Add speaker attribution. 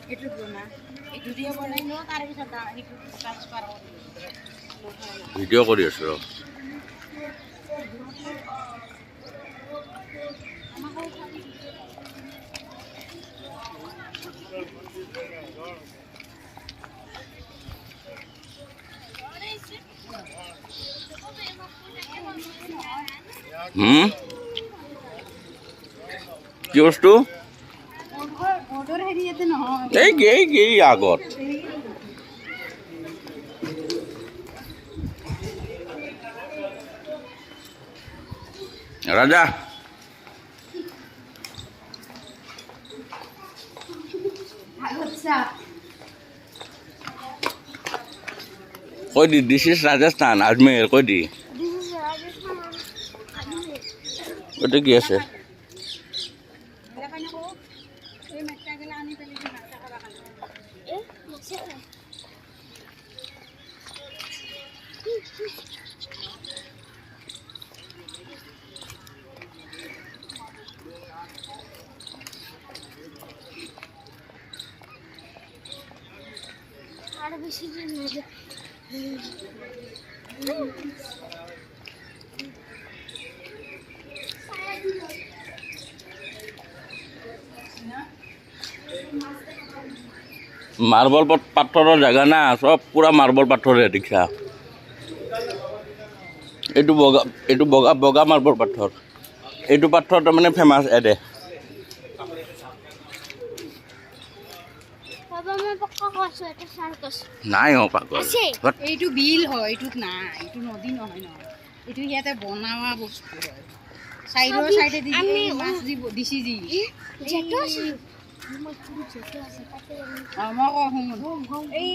Speaker 1: এইটো বনা এইটো দিয়ে বনাই ন তাৰ পিছত এইটো ট্ৰান্সফাৰ
Speaker 2: ভিডিঅ' কৰি আছো ৰ কি বস্তু এই আগত ৰাজা কৈ দি দিছ ইজ ৰাজস্থান আজমেৰ কৈ দি ওটা কি আছে
Speaker 3: আর বেশি দিন হবে
Speaker 2: মার্বল পাথরের জায়গা না সব পুরা মার্বল পাথরের দেখা এইটো বগা বগা মার্বল পাথর এইটো পাথর তার মানে ফেমাস এডে
Speaker 3: বাবা মই পক্কা কৈছো এটা সার্কাস
Speaker 2: নাই ও পাগল
Speaker 3: আছে
Speaker 1: এইটো বিল হয় এইটোত নাই এইটো নদী নহয় ন এইটো ইয়াতে বনাৱা বস্তু হয় সাইডে দি মাছ দিব দিছি জি
Speaker 3: যেটো আছে মই যেটো আছে তাতে
Speaker 1: মই কওঁ এই